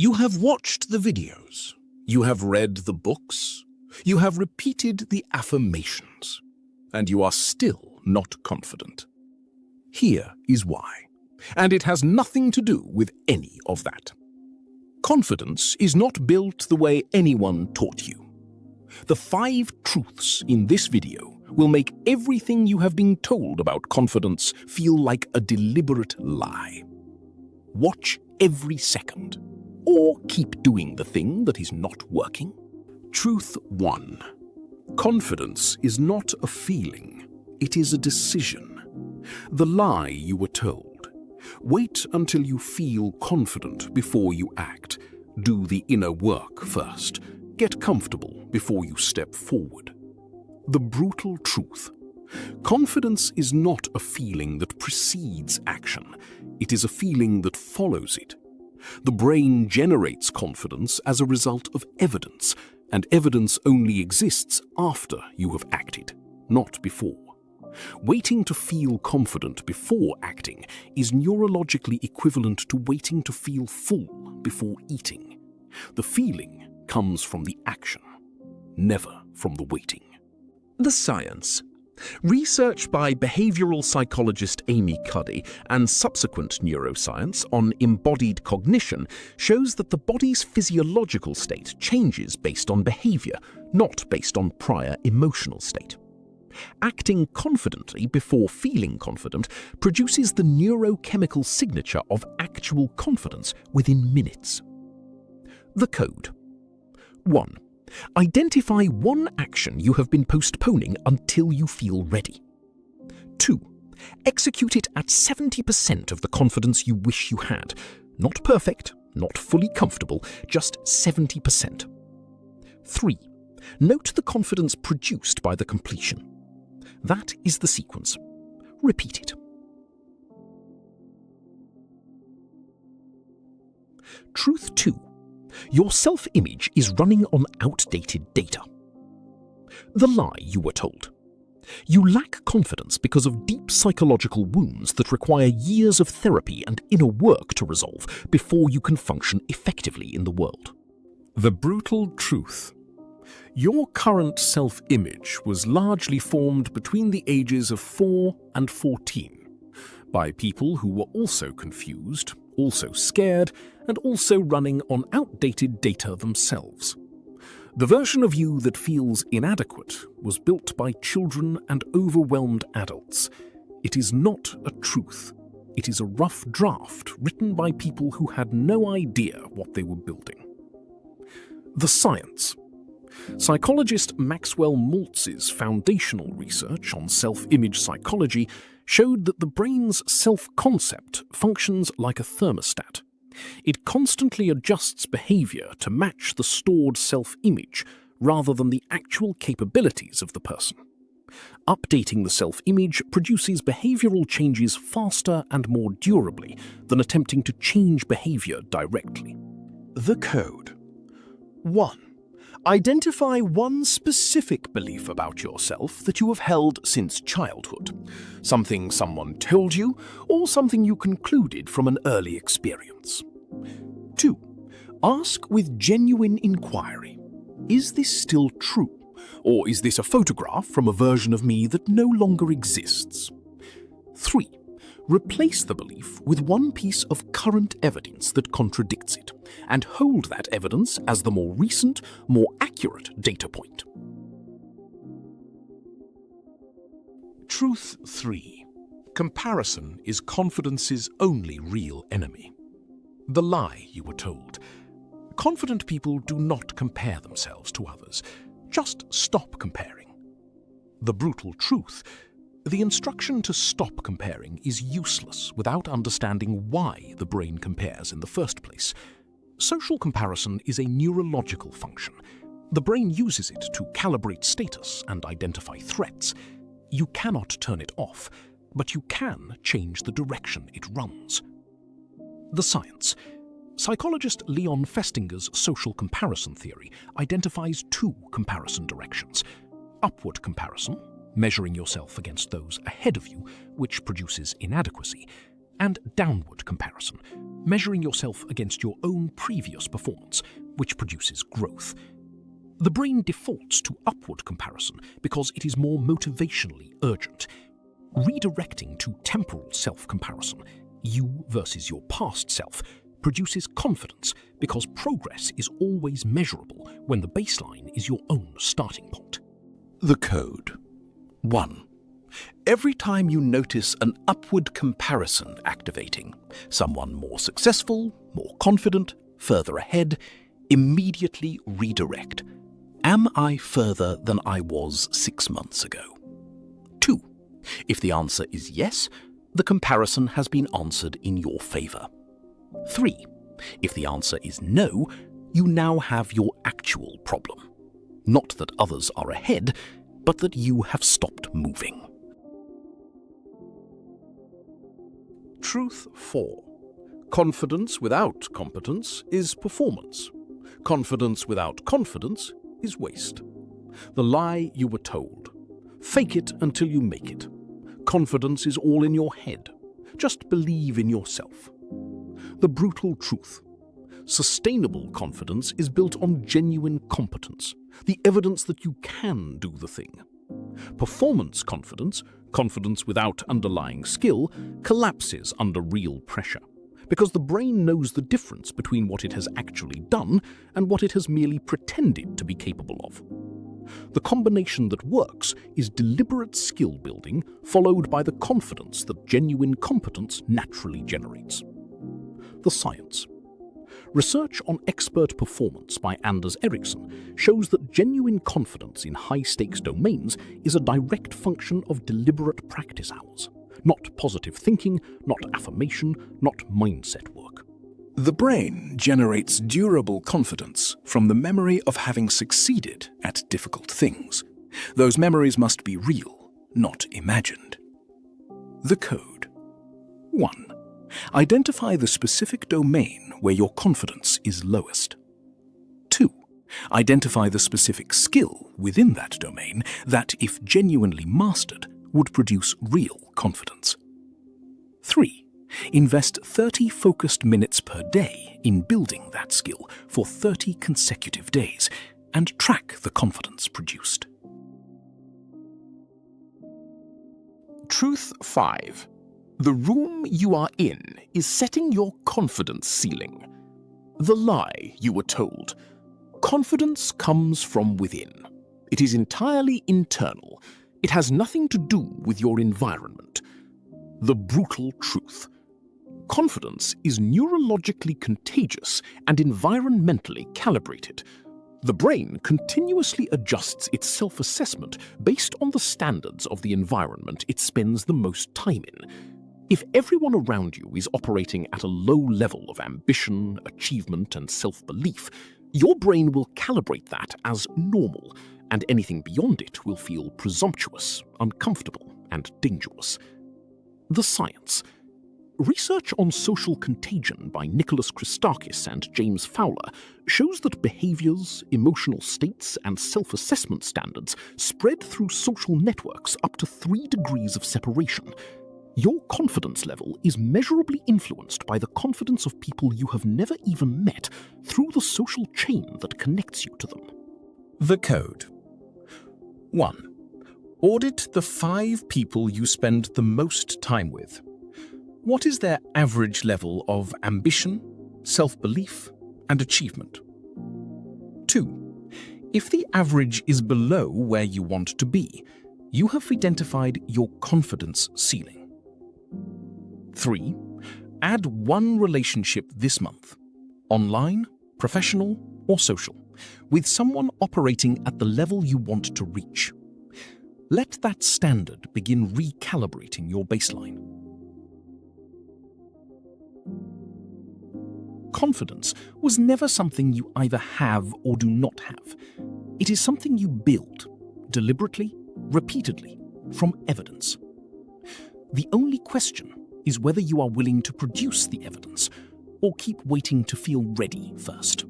You have watched the videos, you have read the books, you have repeated the affirmations, and you are still not confident. Here is why, and it has nothing to do with any of that. Confidence is not built the way anyone taught you. The 5 truths in this video will make everything you have been told about confidence feel like a deliberate lie. Watch every second, or keep doing the thing that is not working. Truth 1. Confidence is not a feeling, it is a decision. The lie you were told. Wait until you feel confident before you act. Do the inner work first. Get comfortable before you step forward. The brutal truth. Confidence is not a feeling that precedes action. It is a feeling that follows it. The brain generates confidence as a result of evidence, and evidence only exists after you have acted, not before. Waiting to feel confident before acting is neurologically equivalent to waiting to feel full before eating. The feeling comes from the action, never from the waiting. The science. Research by behavioral psychologist Amy Cuddy and subsequent neuroscience on embodied cognition shows that the body's physiological state changes based on behavior, not based on prior emotional state. Acting confidently before feeling confident produces the neurochemical signature of actual confidence within minutes. The code. 1. Identify one action you have been postponing until you feel ready. 2. Execute it at 70% of the confidence you wish you had. Not perfect, not fully comfortable, just 70%. 3. Note the confidence produced by the completion. That is the sequence. Repeat it. Truth 2. Your self-image is running on outdated data. The lie you were told. You lack confidence because of deep psychological wounds that require years of therapy and inner work to resolve before you can function effectively in the world. The brutal truth. Your current self-image was largely formed between the ages of 4 and 14 by people who were also confused, also scared, and also running on outdated data themselves. The version of you that feels inadequate was built by children and overwhelmed adults. It is not a truth. It is a rough draft written by people who had no idea what they were building. The science. Psychologist Maxwell Maltz's foundational research on self-image psychology showed that the brain's self-concept functions like a thermostat. It constantly adjusts behavior to match the stored self-image rather than the actual capabilities of the person. Updating the self-image produces behavioral changes faster and more durably than attempting to change behavior directly. The code. 1. Identify one specific belief about yourself that you have held since childhood. Something someone told you, or something you concluded from an early experience. 2. Ask with genuine inquiry. Is this still true? Or is this a photograph from a version of me that no longer exists? 3. Replace the belief with one piece of current evidence that contradicts it, and hold that evidence as the more recent, more accurate data point. Truth 3. Comparison is confidence's only real enemy. The lie you were told. Confident people do not compare themselves to others. Just stop comparing. The brutal truth. The instruction to stop comparing is useless without understanding why the brain compares in the first place. Social comparison is a neurological function. The brain uses it to calibrate status and identify threats. You cannot turn it off, but you can change the direction it runs. The science. Psychologist Leon Festinger's social comparison theory identifies 2 comparison directions. Upward comparison, measuring yourself against those ahead of you, which produces inadequacy, and downward comparison, measuring yourself against your own previous performance, which produces growth. The brain defaults to upward comparison because it is more motivationally urgent. Redirecting to temporal self-comparison, you versus your past self, produces confidence because progress is always measurable when the baseline is your own starting point. The code. 1. Every time you notice an upward comparison activating, someone more successful, more confident, further ahead, immediately redirect. Am I further than I was 6 months ago? 2. If the answer is yes, the comparison has been answered in your favor. 3. If the answer is no, you now have your actual problem. Not that others are ahead, but that you have stopped moving. Truth 4. Confidence without competence is performance. Confidence without confidence is waste. The lie you were told. Fake it until you make it. Confidence is all in your head. Just believe in yourself. The brutal truth. Sustainable confidence is built on genuine competence, the evidence that you can do the thing. Performance confidence, confidence without underlying skill, collapses under real pressure, because the brain knows the difference between what it has actually done and what it has merely pretended to be capable of. The combination that works is deliberate skill building followed by the confidence that genuine competence naturally generates. The science. Research on expert performance by Anders Ericsson shows that genuine confidence in high-stakes domains is a direct function of deliberate practice hours, not positive thinking, not affirmation, not mindset work. The brain generates durable confidence from the memory of having succeeded at difficult things. Those memories must be real, not imagined. The code. 1. Identify the specific domain where your confidence is lowest. 2. Identify the specific skill within that domain that, if genuinely mastered, would produce real confidence. 3. Invest 30 focused minutes per day in building that skill for 30 consecutive days and track the confidence produced. Truth 5. The room you are in is setting your confidence ceiling. The lie you were told. Confidence comes from within. It is entirely internal. It has nothing to do with your environment. The brutal truth. Confidence is neurologically contagious and environmentally calibrated. The brain continuously adjusts its self-assessment based on the standards of the environment it spends the most time in. If everyone around you is operating at a low level of ambition, achievement, and self-belief, your brain will calibrate that as normal, and anything beyond it will feel presumptuous, uncomfortable, and dangerous. The science. Research on social contagion by Nicholas Christakis and James Fowler shows that behaviors, emotional states, and self-assessment standards spread through social networks up to 3 degrees of separation. Your confidence level is measurably influenced by the confidence of people you have never even met through the social chain that connects you to them. The code. 1. Audit the 5 people you spend the most time with. What is their average level of ambition, self-belief, and achievement? 2. If the average is below where you want to be, you have identified your confidence ceiling. 3. Add 1 relationship this month, online, professional, or social, with someone operating at the level you want to reach. Let that standard begin recalibrating your baseline. Confidence was never something you either have or do not have. It is something you build, deliberately, repeatedly, from evidence. The only question is whether you are willing to produce the evidence or keep waiting to feel ready first.